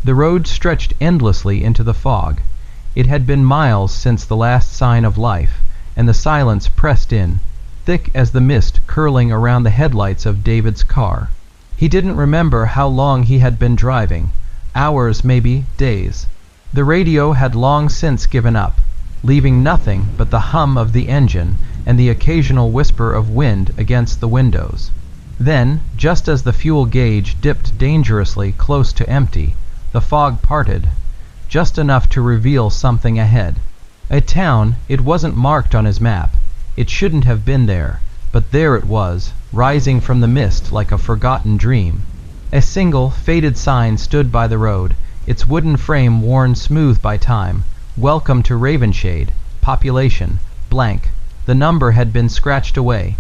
The road stretched endlessly into the fog. It had been miles since the last sign of life, and the silence pressed in, thick as the mist curling around the headlights of David's car. He didn't remember how long he had been driving. Hours, maybe days. The radio had long since given up, leaving nothing but the hum of the engine and the occasional whisper of wind against the windows. Then, just as the fuel gauge dipped dangerously close to empty, the fog parted, just enough to reveal something ahead. A town. It wasn't marked on his map. It shouldn't have been there, but there it was, rising from the mist like a forgotten dream. A single, faded sign stood by the road, its wooden frame worn smooth by time. Welcome to Ravenshade. Population, blank. The number had been scratched away.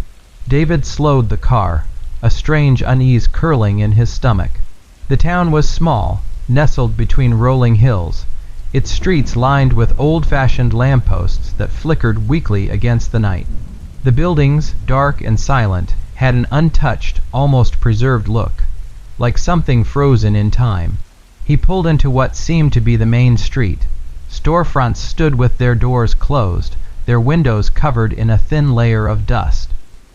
David slowed the car, a strange unease curling in his stomach. The town was small, nestled between rolling hills, its streets lined with old-fashioned lampposts that flickered weakly against the night. The buildings, dark and silent, had an untouched, almost preserved look, like something frozen in time. He pulled into what seemed to be the main street. Storefronts stood with their doors closed, their windows covered in a thin layer of dust.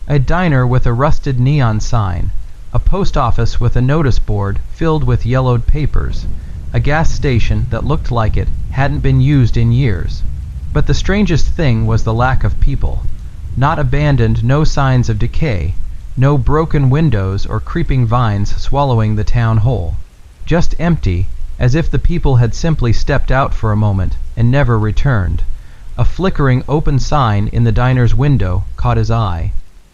A diner with a rusted neon sign, a post office with a notice board filled with yellowed papers, a gas station that looked like it hadn't been used in years. But the strangest thing was the lack of people. Not abandoned, no signs of decay, no broken windows or creeping vines swallowing the town whole. Just empty, as if the people had simply stepped out for a moment and never returned. A flickering open sign in the diner's window caught his eye.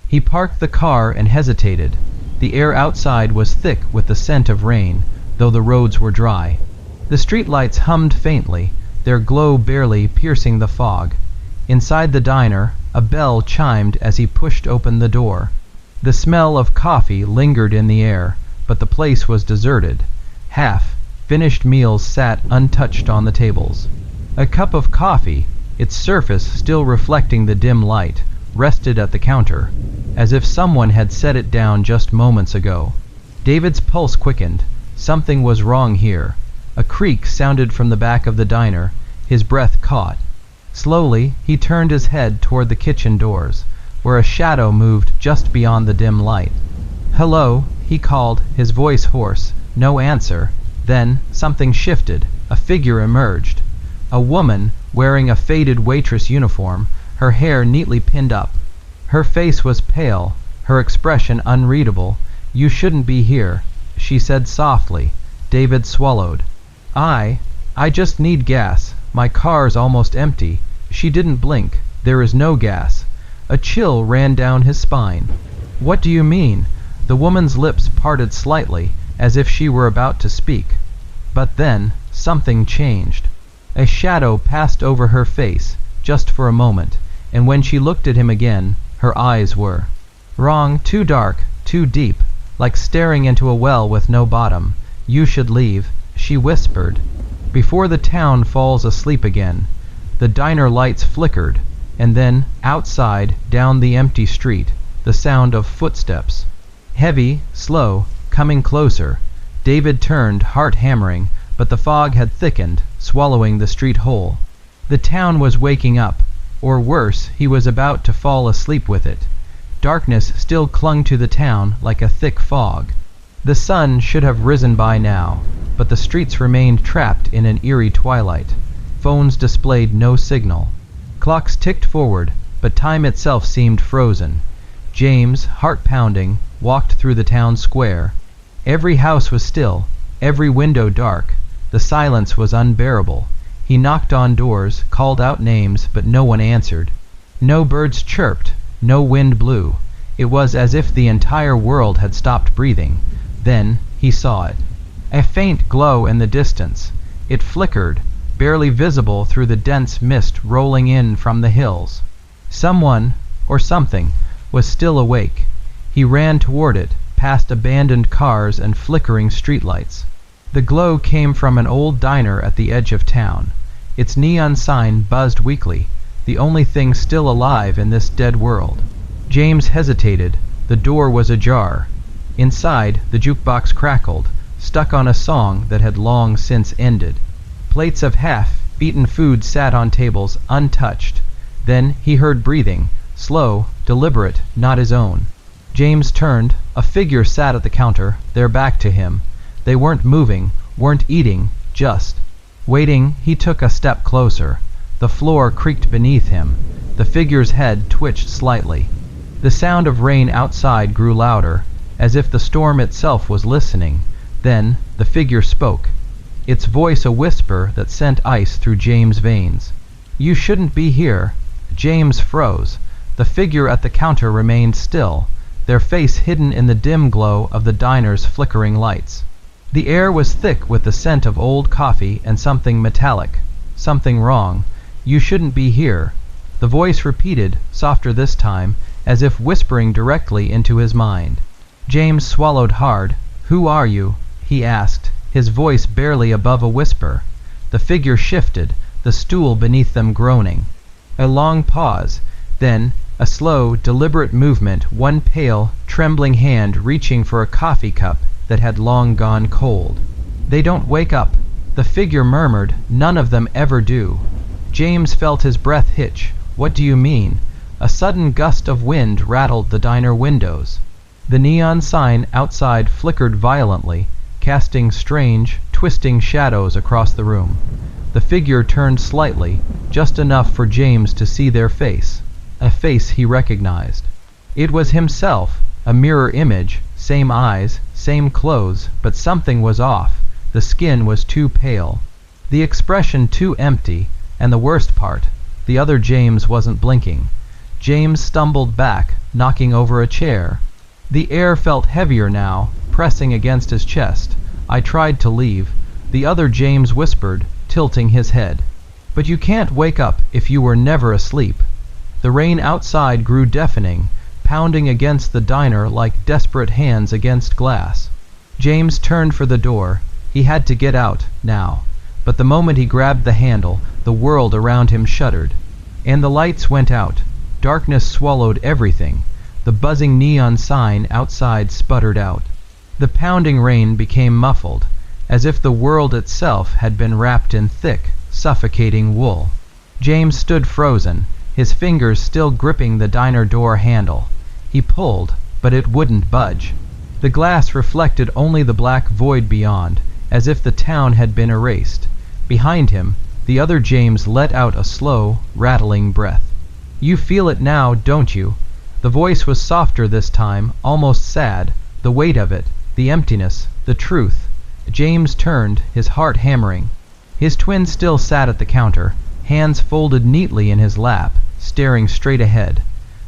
He parked the car and hesitated. The air outside was thick with the scent of rain, though the roads were dry. The streetlights hummed faintly, their glow barely piercing the fog. Inside the diner, a bell chimed as he pushed open the door. The smell of coffee lingered in the air, but the place was deserted. Half-finished meals sat untouched on the tables. A cup of coffee, its surface still reflecting the dim light, rested at the counter, as if someone had set it down just moments ago. David's pulse quickened. Something was wrong here. A creak sounded from the back of the diner. His breath caught. Slowly, he turned his head toward the kitchen doors, where a shadow moved just beyond the dim light. "Hello," he called, his voice hoarse. No answer. Then, something shifted. A figure emerged. A woman, wearing a faded waitress uniform, her hair neatly pinned up. Her face was pale, her expression unreadable. "You shouldn't be here," she said softly. David swallowed. I just need gas. My car's almost empty." She didn't blink. "There is no gas." A chill ran down his spine. "What do you mean?" The woman's lips parted slightly, as if she were about to speak. But then, something changed. A shadow passed over her face, just for a moment, and when she looked at him again, her eyes were wrong, too dark, too deep, like staring into a well with no bottom. "You should leave," she whispered, "before the town falls asleep again." The diner lights flickered, and then, outside, down the empty street, the sound of footsteps. Heavy, slow, coming closer. David turned, heart hammering, but the fog had thickened, swallowing the street whole. The town was waking up, or worse, he was about to fall asleep with it. Darkness still clung to the town like a thick fog. The sun should have risen by now, but the streets remained trapped in an eerie twilight. Phones displayed no signal. Clocks ticked forward, but time itself seemed frozen. James, heart pounding, walked through the town square. Every house was still, every window dark. The silence was unbearable. He knocked on doors, called out names, but no one answered. No birds chirped, no wind blew. It was as if the entire world had stopped breathing. Then he saw it. A faint glow in the distance. It flickered, barely visible through the dense mist rolling in from the hills. Someone, or something, was still awake. He ran toward it, past abandoned cars and flickering streetlights. The glow came from an old diner at the edge of town. Its neon sign buzzed weakly, the only thing still alive in this dead world. James hesitated. The door was ajar. Inside, the jukebox crackled, stuck on a song that had long since ended. Plates of half-eaten food sat on tables, untouched. Then he heard breathing, slow, deliberate, not his own. James turned. A figure sat at the counter, their back to him. They weren't moving, weren't eating, just waiting. He took a step closer. The floor creaked beneath him. The figure's head twitched slightly. The sound of rain outside grew louder, as if the storm itself was listening. Then the figure spoke, its voice a whisper that sent ice through James' veins. "You shouldn't be here." James froze. The figure at the counter remained still, their face hidden in the dim glow of the diner's flickering lights. The air was thick with the scent of old coffee and something metallic. Something wrong. "You shouldn't be here." The voice repeated, softer this time, as if whispering directly into his mind. James swallowed hard. "Who are you?" he asked, his voice barely above a whisper. The figure shifted, the stool beneath them groaning. A long pause, then a slow, deliberate movement, one pale, trembling hand reaching for a coffee cup that had long gone cold. "They don't wake up," the figure murmured. "None of them ever do." James felt his breath hitch. "What do you mean?" A sudden gust of wind rattled the diner windows. The neon sign outside flickered violently, casting strange, twisting shadows across the room. The figure turned slightly, just enough for James to see their face, a face he recognized. It was himself, a mirror image, same eyes, same clothes, but something was off. The skin was too pale, the expression too empty, and the worst part, the other James wasn't blinking. James stumbled back, knocking over a chair. The air felt heavier now, pressing against his chest. "I tried to leave," the other James whispered, tilting his head. "But you can't wake up if you were never asleep." The rain outside grew deafening, pounding against the diner like desperate hands against glass. James turned for the door. He had to get out, now. But the moment he grabbed the handle, the world around him shuddered. And the lights went out. Darkness swallowed everything. The buzzing neon sign outside sputtered out. The pounding rain became muffled, as if the world itself had been wrapped in thick, suffocating wool. James stood frozen, his fingers still gripping the diner door handle. He pulled, but it wouldn't budge. The glass reflected only the black void beyond, as if the town had been erased. Behind him, the other James let out a slow, rattling breath. "You feel it now, don't you?" The voice was softer this time, almost sad, the weight of it, the emptiness, the truth. James turned, his heart hammering. His twin still sat at the counter, hands folded neatly in his lap, staring straight ahead.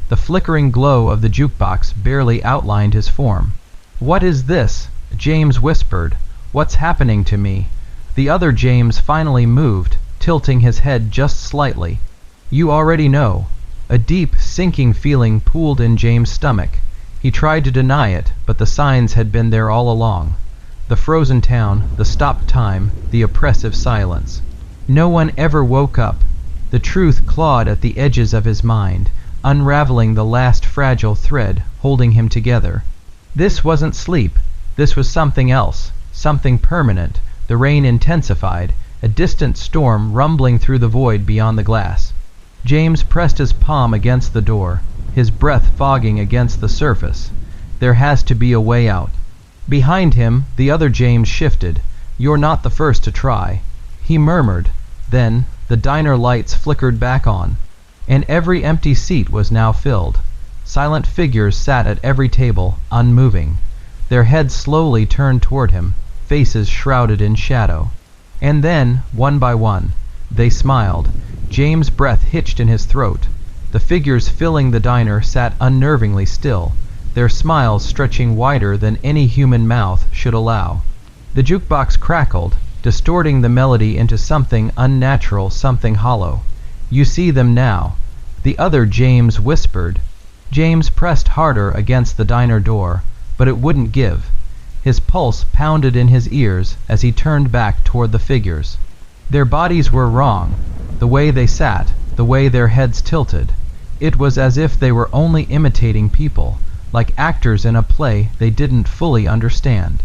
The flickering glow of the jukebox barely outlined his form. "What is this?" James whispered. "What's happening to me?" The other James finally moved, tilting his head just slightly. "You already know." A deep, sinking feeling pooled in James' stomach. He tried to deny it, but the signs had been there all along. The frozen town, the stopped time, the oppressive silence. No one ever woke up. The truth clawed at the edges of his mind, unraveling the last fragile thread holding him together. This wasn't sleep. This was something else, something permanent. The rain intensified, a distant storm rumbling through the void beyond the glass. James pressed his palm against the door, his breath fogging against the surface. There has to be a way out. Behind him, the other James shifted. "You're not the first to try," he murmured. Then, the diner lights flickered back on, and every empty seat was now filled. Silent figures sat at every table, unmoving. Their heads slowly turned toward him, faces shrouded in shadow. And then, one by one, they smiled. James' breath hitched in his throat. The figures filling the diner sat unnervingly still, their smiles stretching wider than any human mouth should allow. The jukebox crackled, distorting the melody into something unnatural, something hollow. "You see them now," the other James whispered. James pressed harder against the diner door, but it wouldn't give. His pulse pounded in his ears as he turned back toward the figures. Their bodies were wrong, the way they sat, the way their heads tilted. It was as if they were only imitating people, like actors in a play they didn't fully understand.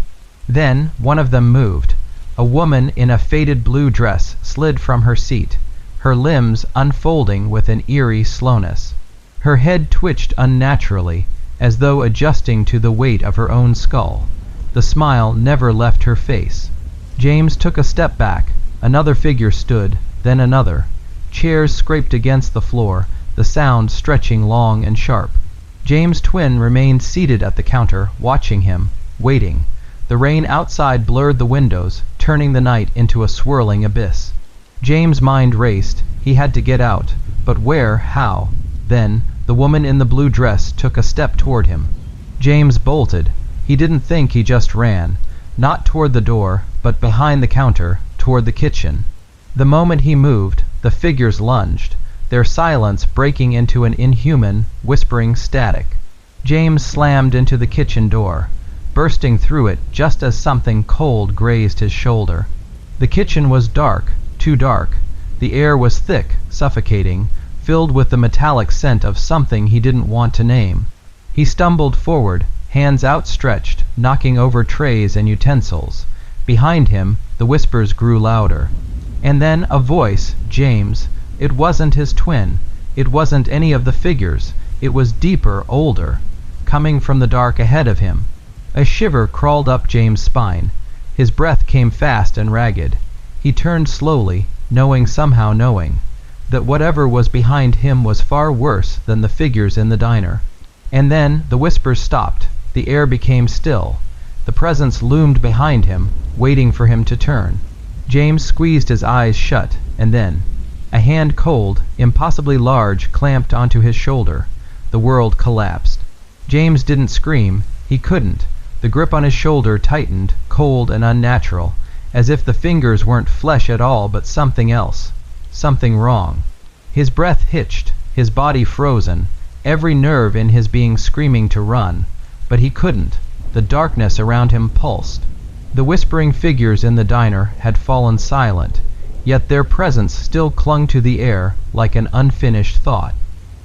Then one of them moved. A woman in a faded blue dress slid from her seat, her limbs unfolding with an eerie slowness. Her head twitched unnaturally, as though adjusting to the weight of her own skull. The smile never left her face. James took a step back. Another figure stood, then another. Chairs scraped against the floor, the sound stretching long and sharp. James' twin remained seated at the counter, watching him, waiting. The rain outside blurred the windows, turning the night into a swirling abyss. James' mind raced. He had to get out. But where? How? Then, the woman in the blue dress took a step toward him. James bolted. He didn't think, he just ran. Not toward the door, but behind the counter, toward the kitchen. The moment he moved, the figures lunged, their silence breaking into an inhuman, whispering static. James slammed into the kitchen door, bursting through it just as something cold grazed his shoulder. The kitchen was dark, too dark. The air was thick, suffocating, filled with the metallic scent of something he didn't want to name. He stumbled forward, hands outstretched, knocking over trays and utensils. Behind him, the whispers grew louder. And then a voice, James. It wasn't his twin. It wasn't any of the figures. It was deeper, older, coming from the dark ahead of him. A shiver crawled up James' spine. His breath came fast and ragged. He turned slowly, knowing, that whatever was behind him was far worse than the figures in the diner. And then the whispers stopped. The air became still. The presence loomed behind him, waiting for him to turn. James squeezed his eyes shut, and then a hand cold, impossibly large, clamped onto his shoulder. The world collapsed. James didn't scream. He couldn't. The grip on his shoulder tightened, cold and unnatural, as if the fingers weren't flesh at all but something else. Something wrong. His breath hitched, his body frozen, every nerve in his being screaming to run. But he couldn't. The darkness around him pulsed. The whispering figures in the diner had fallen silent, yet their presence still clung to the air like an unfinished thought.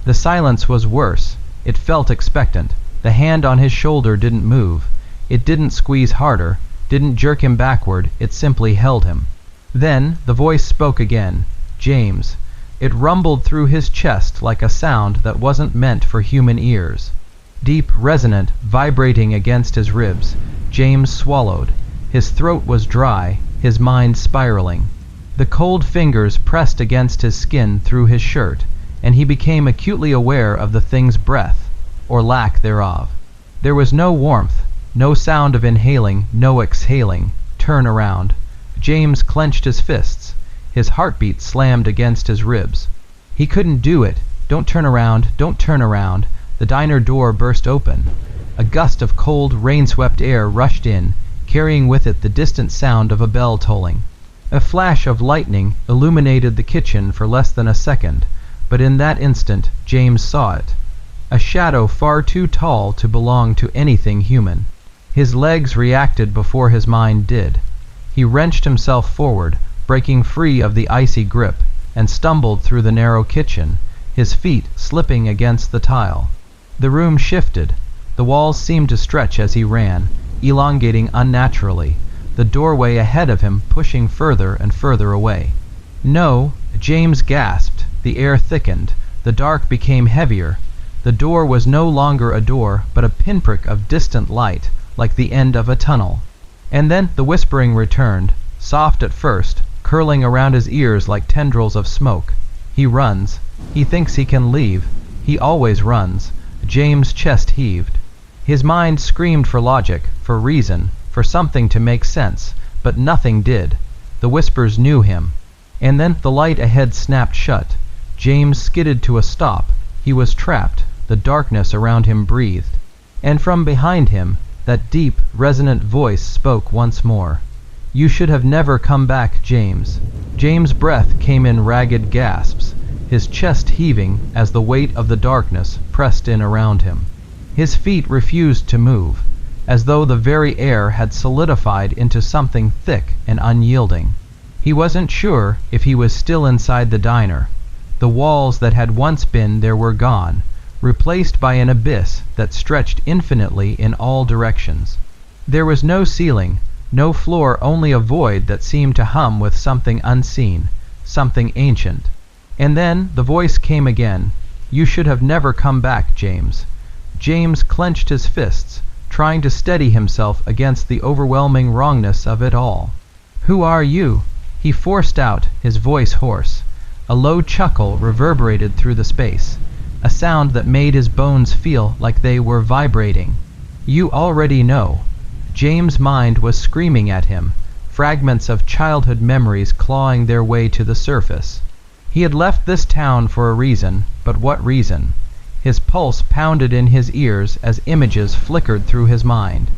The silence was worse. It felt expectant. The hand on his shoulder didn't move. It didn't squeeze harder, didn't jerk him backward, it simply held him. Then the voice spoke again. James. It rumbled through his chest like a sound that wasn't meant for human ears. Deep, resonant, vibrating against his ribs. James swallowed. His throat was dry, his mind spiraling. The cold fingers pressed against his skin through his shirt, and he became acutely aware of the thing's breath, or lack thereof. There was no warmth, no sound of inhaling, no exhaling. Turn around. James clenched his fists. His heartbeat slammed against his ribs. He couldn't do it. Don't turn around, don't turn around. The diner door burst open. A gust of cold, rain-swept air rushed in, carrying with it the distant sound of a bell tolling. A flash of lightning illuminated the kitchen for less than a second, but in that instant James saw it. A shadow far too tall to belong to anything human. His legs reacted before his mind did. He wrenched himself forward, breaking free of the icy grip, and stumbled through the narrow kitchen, his feet slipping against the tile. The room shifted. The walls seemed to stretch as he ran, elongating unnaturally, the doorway ahead of him pushing further and further away. No, James gasped. The air thickened. The dark became heavier. The door was no longer a door, but a pinprick of distant light, like the end of a tunnel. And then the whispering returned, soft at first, curling around his ears like tendrils of smoke. He runs. He thinks he can leave. He always runs. James' chest heaved. His mind screamed for logic, for reason, for something to make sense, but nothing did. The whispers knew him. And then the light ahead snapped shut. James skidded to a stop. He was trapped. The darkness around him breathed. And from behind him, that deep, resonant voice spoke once more. You should have never come back, James. James' breath came in ragged gasps, his chest heaving as the weight of the darkness pressed in around him. His feet refused to move, as though the very air had solidified into something thick and unyielding. He wasn't sure if he was still inside the diner. The walls that had once been there were gone, replaced by an abyss that stretched infinitely in all directions. There was no ceiling, No floor, only a void that seemed to hum with something unseen, something ancient. And then the voice came again. "You should have never come back, James." James clenched his fists, trying to steady himself against the overwhelming wrongness of it all. "Who are you?" he forced out, his voice hoarse. A low chuckle reverberated through the space, a sound that made his bones feel like they were vibrating. "You already know." James' mind was screaming at him, fragments of childhood memories clawing their way to the surface. He had left this town for a reason, but what reason? His pulse pounded in his ears as images flickered through his mind.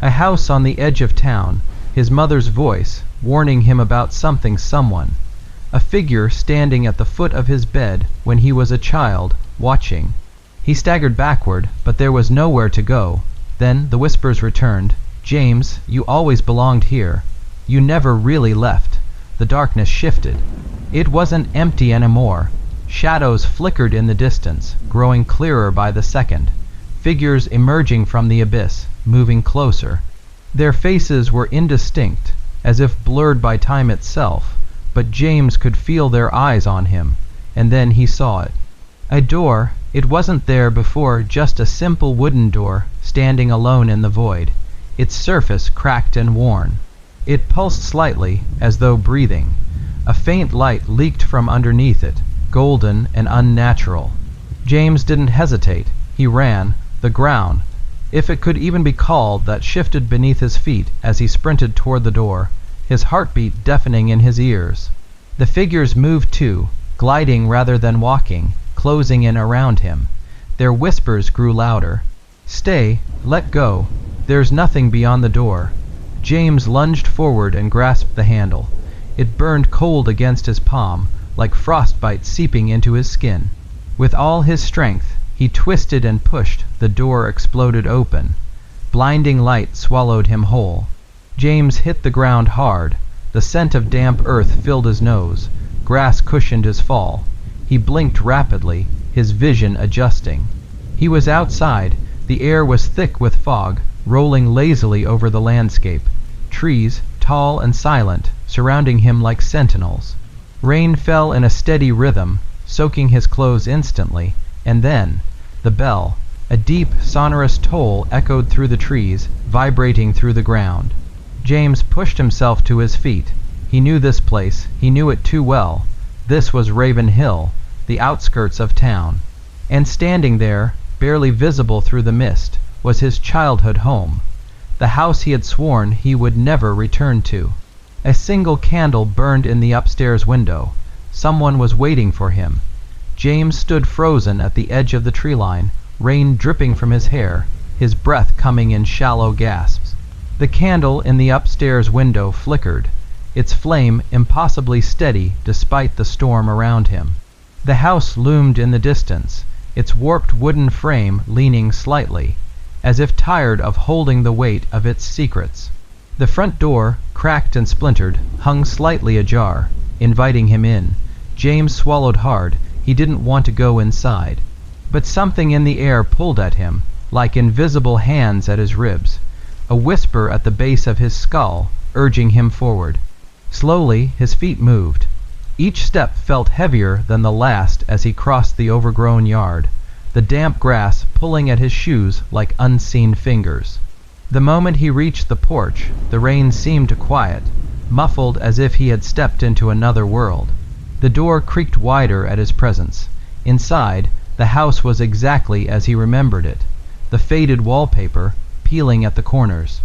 A house on the edge of town, his mother's voice, warning him about someone. A figure standing at the foot of his bed when he was a child, watching. He staggered backward, but there was nowhere to go. Then the whispers returned. "James, you always belonged here. You never really left." The darkness shifted. It wasn't empty anymore. Shadows flickered in the distance, growing clearer by the second. Figures emerging from the abyss, moving closer. Their faces were indistinct, as if blurred by time itself, but James could feel their eyes on him, and then he saw it. A door. It wasn't there before, just a simple wooden door, standing alone in the void, its surface cracked and worn. It pulsed slightly, as though breathing. A faint light leaked from underneath it, golden and unnatural. James didn't hesitate. He ran. The ground, if it could even be called that, shifted beneath his feet as he sprinted toward the door, his heartbeat deafening in his ears. The figures moved too, gliding rather than walking, closing in around him. Their whispers grew louder. "Stay, let go. There's nothing beyond the door." James lunged forward and grasped the handle. It burned cold against his palm, like frostbite seeping into his skin. With all his strength, he twisted and pushed. The door exploded open. Blinding light swallowed him whole. James hit the ground hard. The scent of damp earth filled his nose. Grass cushioned his fall. He blinked rapidly, his vision adjusting. He was outside. The air was thick with fog, rolling lazily over the landscape. Trees, tall and silent, surrounding him like sentinels. Rain fell in a steady rhythm, soaking his clothes instantly, and then the bell. A deep, sonorous toll echoed through the trees, vibrating through the ground. James pushed himself to his feet. He knew this place. He knew it too well. This was Raven Hill, the outskirts of town. And standing there, barely visible through the mist, was his childhood home. The house he had sworn he would never return to. A single candle burned in the upstairs window. Someone was waiting for him. James stood frozen at the edge of the tree line, rain dripping from his hair, his breath coming in shallow gasps. The candle in the upstairs window flickered, its flame impossibly steady despite the storm around him. The house loomed in the distance, its warped wooden frame leaning slightly, as if tired of holding the weight of its secrets. The front door, cracked and splintered, hung slightly ajar, inviting him in. James swallowed hard. He didn't want to go inside. But something in the air pulled at him, like invisible hands at his ribs. A whisper at the base of his skull, urging him forward. Slowly, his feet moved. Each step felt heavier than the last as he crossed the overgrown yard, the damp grass pulling at his shoes like unseen fingers. The moment he reached the porch, the rain seemed to quiet, muffled as if he had stepped into another world. The door creaked wider at his presence. Inside, the house was exactly as he remembered it, the faded wallpaper peeling at the corners,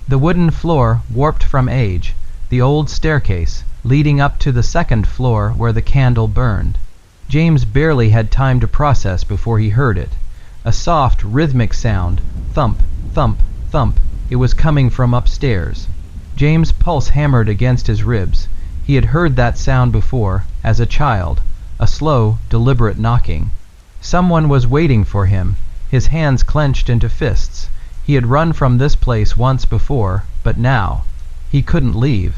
the wooden floor warped from age, the old staircase leading up to the second floor where the candle burned. James barely had time to process before he heard it. A soft, rhythmic sound, thump, thump, thump. It was coming from upstairs. James' pulse hammered against his ribs. He had heard that sound before, as a child, a slow, deliberate knocking. Someone was waiting for him, his hands clenched into fists. He had run from this place once before, but now he couldn't leave.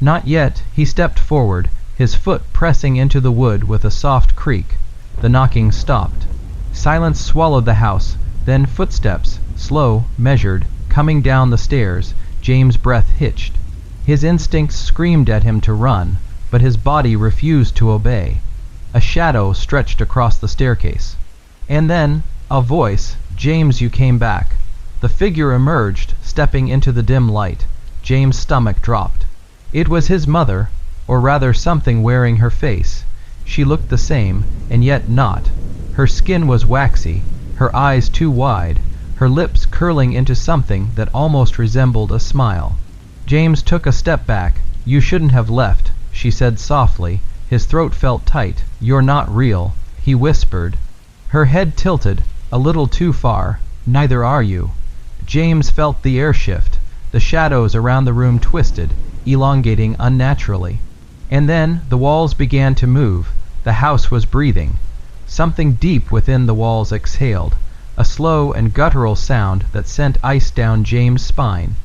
Not yet. He stepped forward, his foot pressing into the wood with a soft creak. The knocking stopped. Silence swallowed the house, then footsteps, slow, measured, coming down the stairs, James' breath hitched. His instincts screamed at him to run, but his body refused to obey. A shadow stretched across the staircase. And then, a voice, "James, you came back." The figure emerged, stepping into the dim light. James' stomach dropped. It was his mother, or rather something wearing her face. She looked the same, and yet not. Her skin was waxy, her eyes too wide, her lips curling into something that almost resembled a smile. James took a step back. "You shouldn't have left," she said softly. His throat felt tight. "You're not real," he whispered. Her head tilted, a little too far. "Neither are you." James felt the air shift. The shadows around the room twisted, elongating unnaturally. And then the walls began to move. The house was breathing. Something deep within the walls exhaled, a slow and guttural sound that sent ice down James' spine.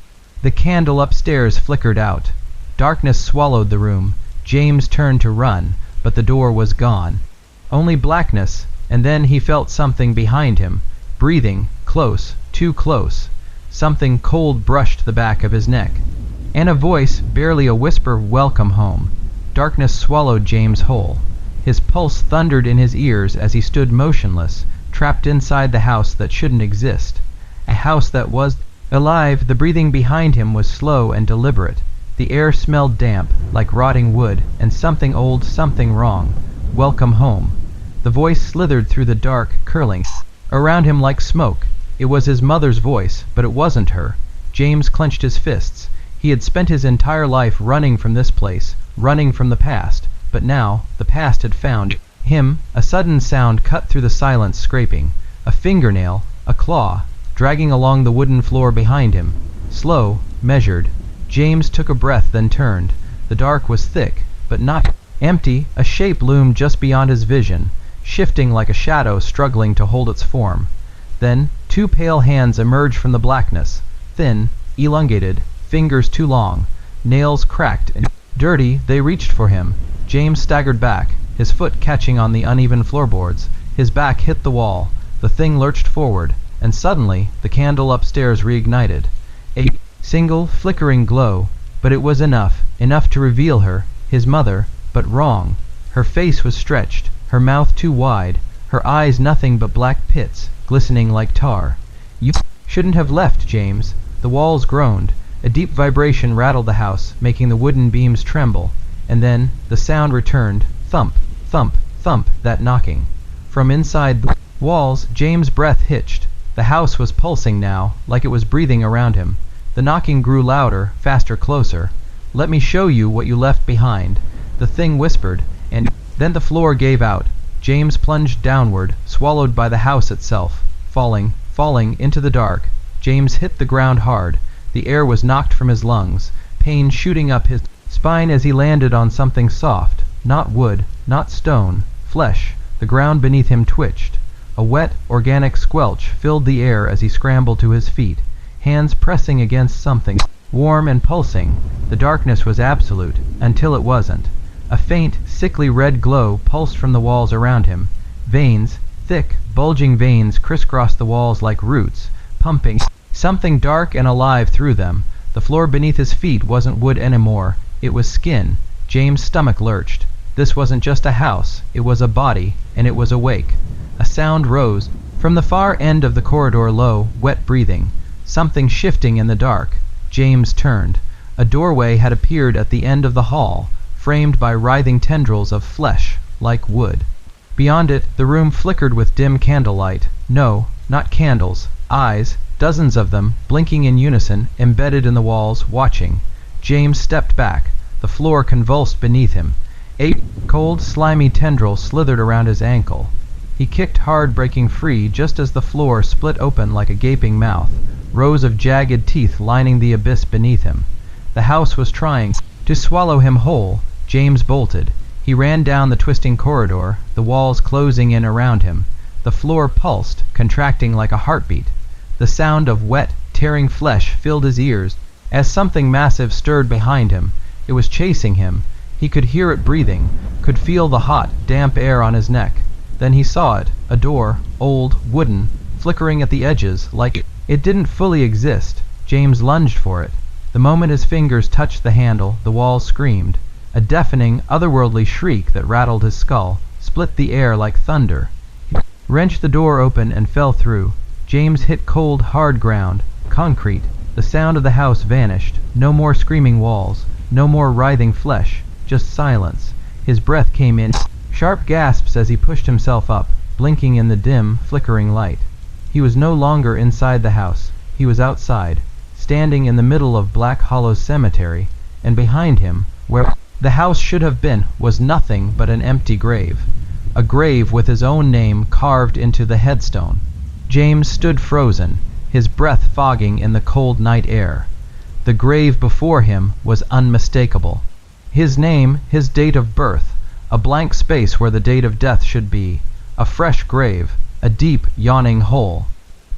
The candle upstairs flickered out. Darkness swallowed the room. James turned to run, but the door was gone. Only blackness, and then he felt something behind him, breathing, close, too close. Something cold brushed the back of his neck. And a voice, barely a whisper, "Welcome home." Darkness swallowed James whole. His pulse thundered in his ears as he stood motionless, trapped inside the house that shouldn't exist. A house that was alive. The breathing behind him was slow and deliberate. The air smelled damp, like rotting wood, and something old, something wrong. "Welcome home." The voice slithered through the dark, curling around him like smoke. It was his mother's voice, but it wasn't her. James clenched his fists. He had spent his entire life running from this place, running from the past, but now the past had found him. A sudden sound cut through the silence, scraping. A fingernail, a claw, dragging along the wooden floor behind him. Slow, measured. James took a breath, then turned. The dark was thick, but not empty. A shape loomed just beyond his vision, shifting like a shadow struggling to hold its form. Then two pale hands emerged from the blackness, thin, elongated, fingers too long, nails cracked and dirty. They reached for him. James staggered back, his foot catching on the uneven floorboards. His back hit the wall. The thing lurched forward, and suddenly the candle upstairs reignited. A single, flickering glow, but it was enough to reveal her, his mother, but wrong. Her face was stretched, her mouth too wide, her eyes nothing but black pits, glistening like tar. "You shouldn't have left, James." The walls groaned. A deep vibration rattled the house, making the wooden beams tremble. And then the sound returned. Thump, thump, thump, that knocking. From inside the walls, James' breath hitched. The house was pulsing now, like it was breathing around him. The knocking grew louder, faster, closer. "Let me show you what you left behind," the thing whispered, and then the floor gave out. James plunged downward, swallowed by the house itself, falling into the dark. James hit the ground hard. The air was knocked from his lungs, pain shooting up his spine as he landed on something soft, not wood, not stone, flesh. The ground beneath him twitched. A wet, organic squelch filled the air as he scrambled to his feet, hands pressing against something warm and pulsing. The darkness was absolute, until it wasn't. A faint, sickly red glow pulsed from the walls around him. Veins, thick, bulging veins, crisscrossed the walls like roots, pumping something dark and alive through them. The floor beneath his feet wasn't wood anymore. It was skin. James' stomach lurched. This wasn't just a house. It was a body, and it was awake. A sound rose from the far end of the corridor, low, wet breathing. Something shifting in the dark. James turned. A doorway had appeared at the end of the hall, framed by writhing tendrils of flesh, like wood. Beyond it, the room flickered with dim candlelight. No, not candles. Eyes, dozens of them, blinking in unison, embedded in the walls, watching. James stepped back. The floor convulsed beneath him. A cold, slimy tendril slithered around his ankle. He kicked hard, breaking free just as the floor split open like a gaping mouth, rows of jagged teeth lining the abyss beneath him. The house was trying to swallow him whole. James bolted. He ran down the twisting corridor, the walls closing in around him. The floor pulsed, contracting like a heartbeat. The sound of wet, tearing flesh filled his ears as something massive stirred behind him. It was chasing him. He could hear it breathing, could feel the hot, damp air on his neck. Then he saw it, a door, old, wooden, flickering at the edges like it didn't fully exist. James lunged for it. The moment his fingers touched the handle, the walls screamed. A deafening, otherworldly shriek that rattled his skull, split the air like thunder. He wrenched the door open and fell through. James hit cold, hard ground, concrete. The sound of the house vanished. No more screaming walls, no more writhing flesh, just silence. His breath came in sharp gasps as he pushed himself up, blinking in the dim, flickering light. He was no longer inside the house. He was outside, standing in the middle of Black Hollow's cemetery, and behind him, where the house should have been, was nothing but an empty grave. A grave with his own name carved into the headstone. James stood frozen, his breath fogging in the cold night air. The grave before him was unmistakable. His name, his date of birth, a blank space where the date of death should be, a fresh grave, a deep, yawning hole.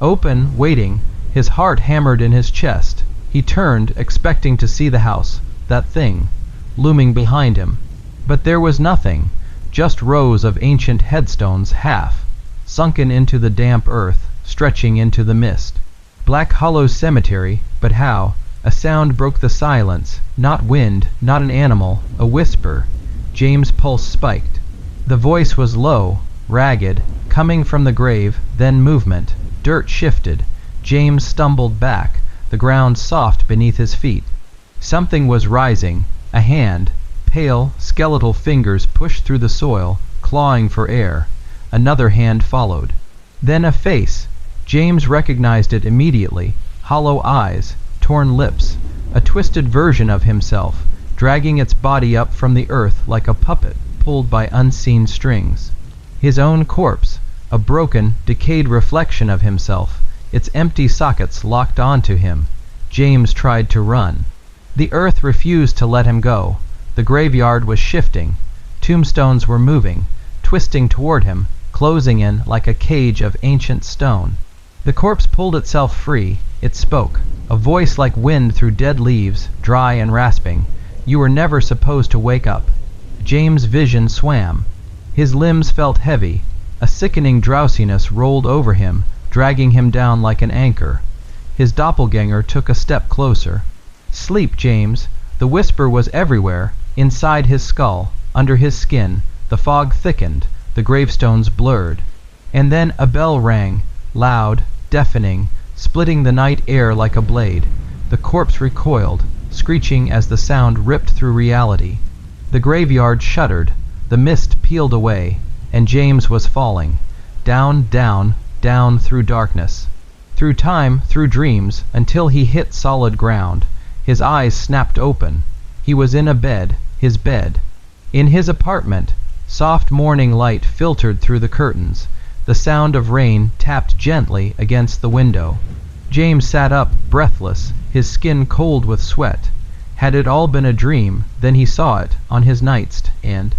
Open, waiting, his heart hammered in his chest. He turned, expecting to see the house, that thing, looming behind him. But there was nothing, just rows of ancient headstones, half sunken into the damp earth, stretching into the mist. Black Hollow's cemetery, but how? A sound broke the silence, not wind, not an animal, a whisper. James' pulse spiked. The voice was low, ragged, coming from the grave, then movement. Dirt shifted. James stumbled back, the ground soft beneath his feet. Something was rising, a hand. Pale, skeletal fingers pushed through the soil, clawing for air. Another hand followed. Then a face. James recognized it immediately. Hollow eyes, torn lips, a twisted version of himself, dragging its body up from the earth like a puppet pulled by unseen strings. His own corpse, a broken, decayed reflection of himself, its empty sockets locked onto him. James tried to run. The earth refused to let him go. The graveyard was shifting. Tombstones were moving, twisting toward him, closing in like a cage of ancient stone. The corpse pulled itself free. It spoke, a voice like wind through dead leaves, dry and rasping. You were never supposed to wake up. James' vision swam. His limbs felt heavy. A sickening drowsiness rolled over him, dragging him down like an anchor. His doppelganger took a step closer. Sleep, James. The whisper was everywhere, inside his skull, under his skin. The fog thickened, the gravestones blurred. And then a bell rang, loud, deafening, splitting the night air like a blade. The corpse recoiled, screeching as the sound ripped through reality. The graveyard shuddered, the mist peeled away, and James was falling. Down, down, down through darkness. Through time, through dreams, until he hit solid ground. His eyes snapped open. He was in a bed, his bed. In his apartment, soft morning light filtered through the curtains. The sound of rain tapped gently against the window. James sat up, breathless, his skin cold with sweat. Had it all been a dream? Then he saw it, on his nightstand.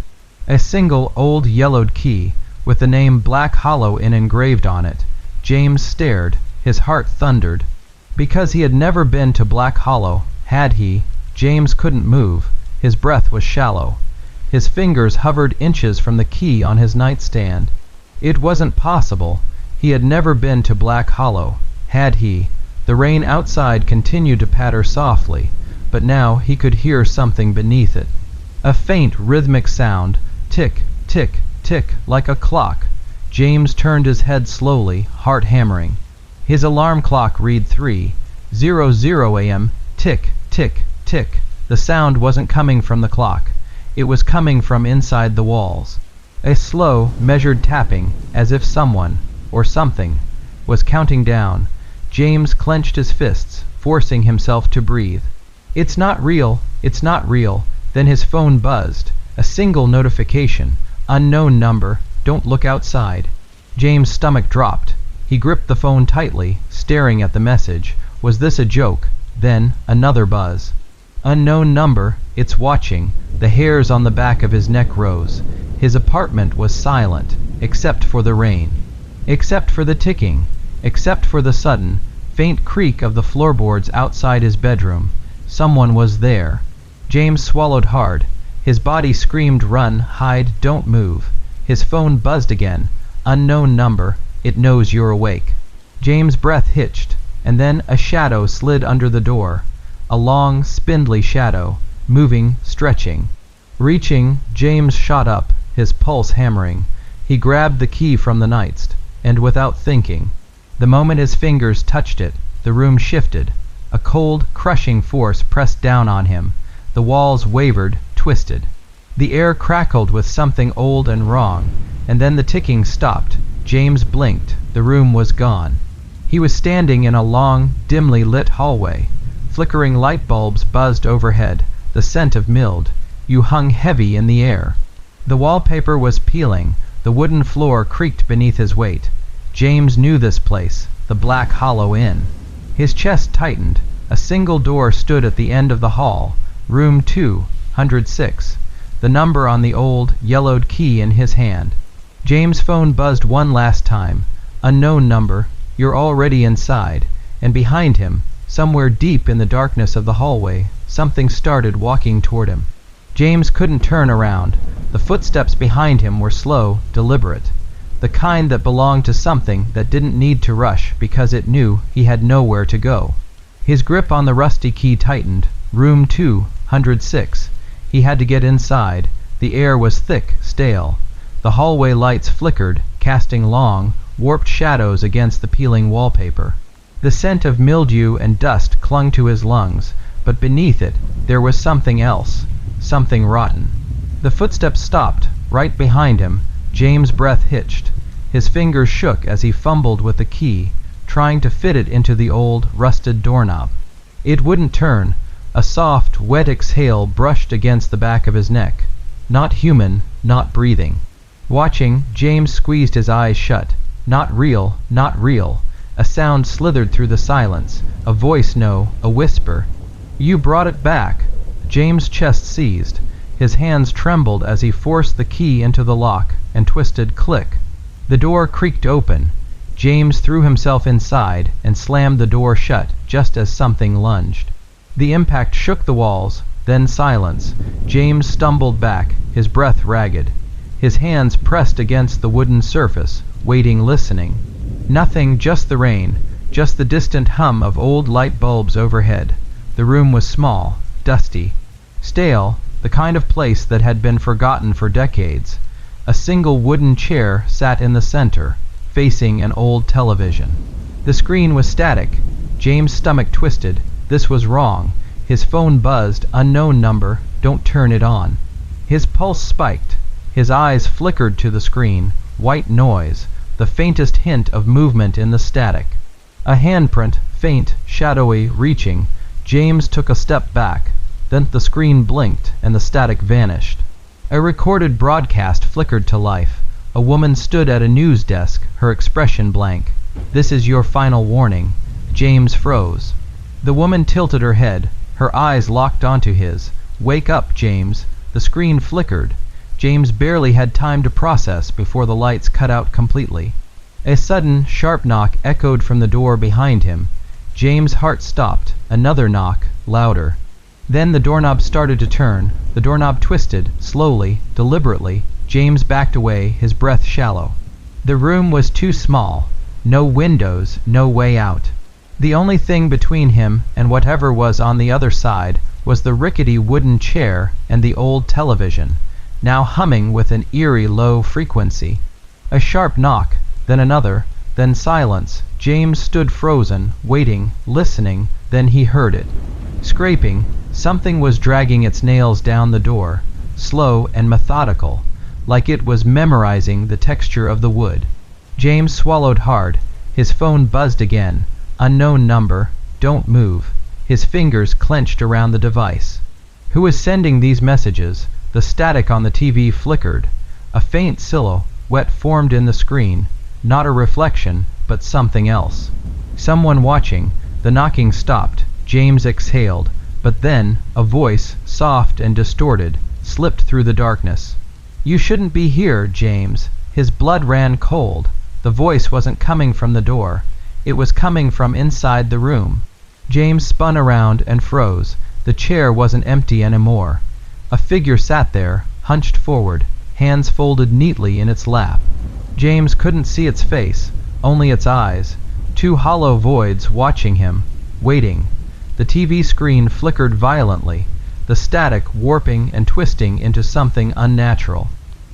A single old yellowed key, with the name Black Hollow engraved on it. James stared, his heart thundered. Because he had never been to Black Hollow, had he? James couldn't move. His breath was shallow. His fingers hovered inches from the key on his nightstand. It wasn't possible. He had never been to Black Hollow. Had he? The rain outside continued to patter softly, but now he could hear something beneath it. A faint, rhythmic sound, tick, tick, tick, like a clock. James turned his head slowly, heart hammering. His alarm clock read 3:00 a.m. Tick, tick, tick. The sound wasn't coming from the clock. It was coming from inside the walls. A slow, measured tapping, as if someone, or something, was counting down. James clenched his fists, forcing himself to breathe. It's not real, it's not real. Then his phone buzzed. A single notification. Unknown number. Don't look outside. James' stomach dropped. He gripped the phone tightly, staring at the message. Was this a joke? Then another buzz. Unknown number. It's watching. The hairs on the back of his neck rose. His apartment was silent, except for the rain, except for the ticking, except for the sudden, faint creak of the floorboards outside his bedroom. Someone was there. James swallowed hard. His body screamed, run, hide, don't move. His phone buzzed again. Unknown number. It knows you're awake. James' breath hitched, and then a shadow slid under the door. a long, spindly shadow, moving, stretching. Reaching, James shot up, his pulse hammering. He grabbed the key from the nightstand, and without thinking, the moment his fingers touched it, the room shifted. A cold, crushing force pressed down on him. The walls wavered, twisted. The air crackled with something old and wrong, and then the ticking stopped. James blinked. The room was gone. He was standing in a long, dimly lit hallway. Flickering light bulbs buzzed overhead. The scent of mildew hung heavy in the air. The wallpaper was peeling. The wooden floor creaked beneath his weight. James knew this place, the Black Hollow Inn. His chest tightened. A single door stood at the end of the hall. Room 206. The number on the old, yellowed key in his hand. James' phone buzzed one last time. Unknown number, you're already inside. And behind him, somewhere deep in the darkness of the hallway, something started walking toward him. James couldn't turn around. The footsteps behind him were slow, deliberate. The kind that belonged to something that didn't need to rush because it knew he had nowhere to go. His grip on the rusty key tightened. Room 206. He had to get inside. The air was thick, stale. The hallway lights flickered, casting long, warped shadows against the peeling wallpaper. The scent of mildew and dust clung to his lungs, but beneath it there was something else, something rotten. The footsteps stopped, right behind him. James' breath hitched. His fingers shook as he fumbled with the key, trying to fit it into the old, rusted doorknob. It wouldn't turn. A soft, wet exhale brushed against the back of his neck. Not human, not breathing. Watching, James squeezed his eyes shut. Not real, not real. A sound slithered through the silence. A voice, no, a whisper. You brought it back. James' chest seized. His hands trembled as he forced the key into the lock and twisted click. The door creaked open. James threw himself inside and slammed the door shut just as something lunged. The impact shook the walls, then silence. James stumbled back, his breath ragged. His hands pressed against the wooden surface, waiting, listening. Nothing, just the rain, just the distant hum of old light bulbs overhead. The room was small, dusty, stale, the kind of place that had been forgotten for decades. A single wooden chair sat in the center, facing an old television. The screen was static. James' stomach twisted. This was wrong. His phone buzzed. Unknown number. Don't turn it on. His pulse spiked. His eyes flickered to the screen. White noise. The faintest hint of movement in the static. A handprint, faint, shadowy, reaching. James took a step back. Then the screen blinked and the static vanished. A recorded broadcast flickered to life. A woman stood at a news desk, her expression blank. This is your final warning. James froze. The woman tilted her head. Her eyes locked onto his. Wake up, James. The screen flickered. James barely had time to process before the lights cut out completely. A sudden, sharp knock echoed from the door behind him. James' heart stopped. Another knock, louder. Then the doorknob started to turn. The doorknob twisted, slowly, deliberately. James backed away, his breath shallow. The room was too small. No windows, no way out. The only thing between him and whatever was on the other side was the rickety wooden chair and the old television, now humming with an eerie low frequency. A sharp knock, then another, then silence. James stood frozen, waiting, listening, then he heard it. Scraping, something was dragging its nails down the door, slow and methodical, like it was memorizing the texture of the wood. James swallowed hard. His phone buzzed again. Unknown number. Don't move. His fingers clenched around the device. Who was sending these messages? The static on the TV flickered. A faint silhouette formed in the screen. Not a reflection, but something else. Someone watching. The knocking stopped. James exhaled. But then, a voice, soft and distorted, slipped through the darkness. You shouldn't be here, James. His blood ran cold. The voice wasn't coming from the door. It was coming from inside the room. James spun around and froze. The chair wasn't empty anymore. A figure sat there, hunched forward, hands folded neatly in its lap. James couldn't see its face, only its eyes. Two hollow voids watching him, waiting. The TV screen flickered violently, the static warping and twisting into something unnatural.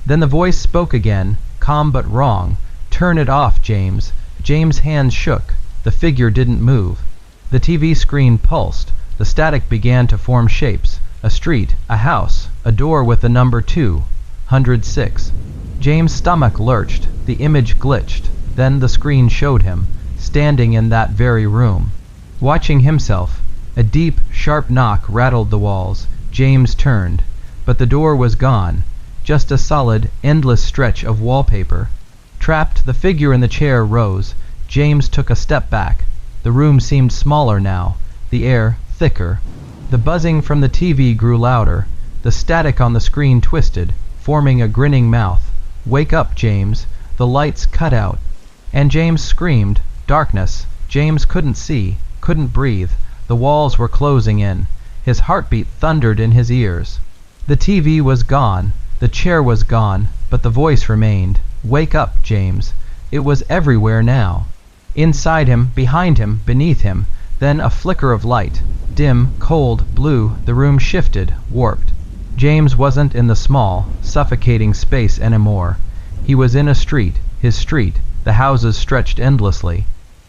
Then the voice spoke again, calm but wrong. "Turn it off, James." James' hands shook. The figure didn't move. The TV screen pulsed. The static began to form shapes. A street, a house, a door with the number 206. James' stomach lurched. The image glitched. Then the screen showed him, standing in that very room, watching himself. A deep, sharp knock rattled the walls. James turned, but the door was gone. Just a solid, endless stretch of wallpaper. Trapped, the figure in the chair rose. James took a step back. The room seemed smaller now, the air thicker. The buzzing from the TV grew louder. The static on the screen twisted, forming a grinning mouth. "Wake up, James." The lights cut out, and James screamed. Darkness. James couldn't see, couldn't breathe. The walls were closing in. His heartbeat thundered in his ears. The TV was gone. The chair was gone, but the voice remained. "Wake up, James." It was everywhere now. Inside him, behind him, beneath him. Then a flicker of light. Dim, cold, blue. The room shifted, warped. James wasn't in the small, suffocating space anymore. He was in a street, his street. The houses stretched endlessly.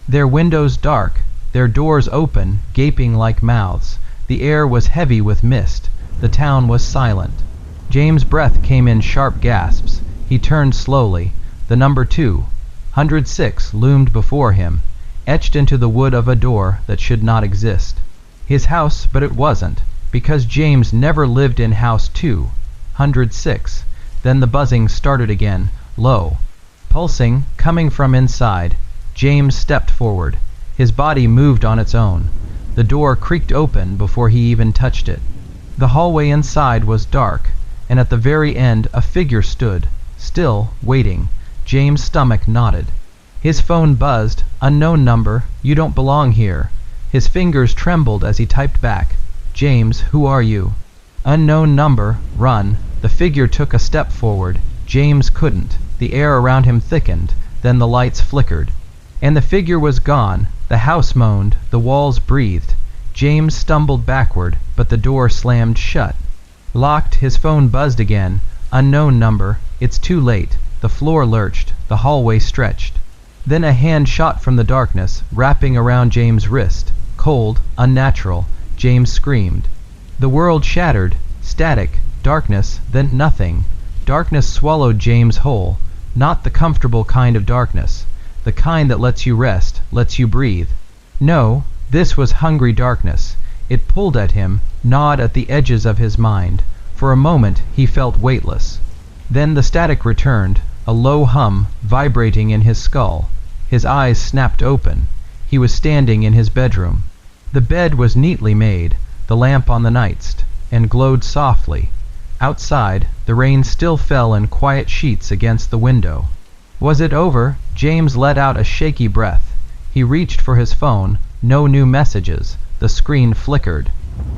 Their windows dark, their doors open, gaping like mouths. The air was heavy with mist. The town was silent. James' breath came in sharp gasps. He turned slowly. The number 206 loomed before him, etched into the wood of a door that should not exist. His house, but it wasn't, because James never lived in house 206. Then the buzzing started again, low, pulsing, coming from inside. James stepped forward. His body moved on its own. The door creaked open before he even touched it. The hallway inside was dark, and at the very end a figure stood, still, waiting. James' stomach knotted. His phone buzzed. "Unknown number. You don't belong here." His fingers trembled as he typed back. "James, who are you?" "Unknown number. Run." The figure took a step forward. James couldn't. The air around him thickened. Then the lights flickered, and the figure was gone. The house moaned. The walls breathed. James stumbled backward, but the door slammed shut. Locked, his phone buzzed again. "Unknown number. It's too late." The floor lurched. The hallway stretched. Then a hand shot from the darkness, wrapping around James' wrist. Cold, unnatural. James screamed. The world shattered. Static. Darkness. Then nothing. Darkness swallowed James whole. Not the comfortable kind of darkness. The kind that lets you rest, lets you breathe. No, this was hungry darkness. It pulled at him, gnawed at the edges of his mind. For a moment he felt weightless. Then the static returned, a low hum vibrating in his skull. His eyes snapped open. He was standing in his bedroom. The bed was neatly made, the lamp on the nightstand, and glowed softly. Outside, the rain still fell in quiet sheets against the window. Was it over? James let out a shaky breath. He reached for his phone. No new messages. The screen flickered.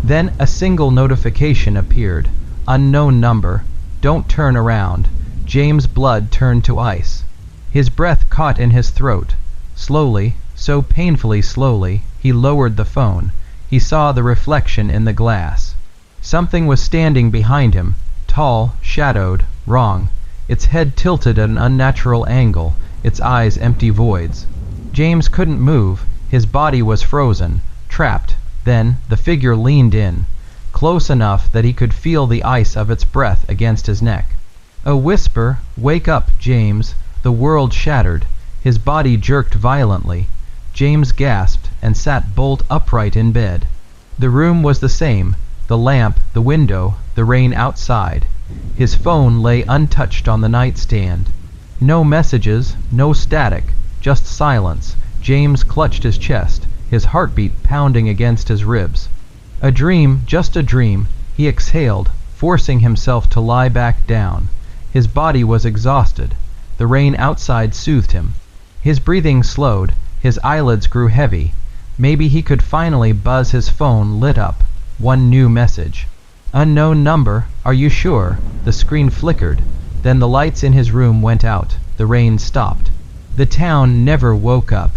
Then a single notification appeared. "Unknown number. Don't turn around." James' blood turned to ice. His breath caught in his throat. Slowly, so painfully slowly, he lowered the phone. He saw the reflection in the glass. Something was standing behind him, tall, shadowed, wrong. Its head tilted at an unnatural angle, its eyes empty voids. James couldn't move. His body was frozen, trapped. Then the figure leaned in, close enough that he could feel the ice of its breath against his neck. A whisper, "Wake up, James." The world shattered. His body jerked violently. James gasped and sat bolt upright in bed. The room was the same, the lamp, the window, the rain outside. His phone lay untouched on the nightstand. No messages, no static, just silence. James clutched his chest, his heartbeat pounding against his ribs. A dream, just a dream. He exhaled, forcing himself to lie back down. His body was exhausted. The rain outside soothed him. His breathing slowed. His eyelids grew heavy. Maybe he could finally buzz. His phone lit up. One new message. "Unknown number. Are you sure?" The screen flickered. Then the lights in his room went out. The rain stopped. The town never woke up.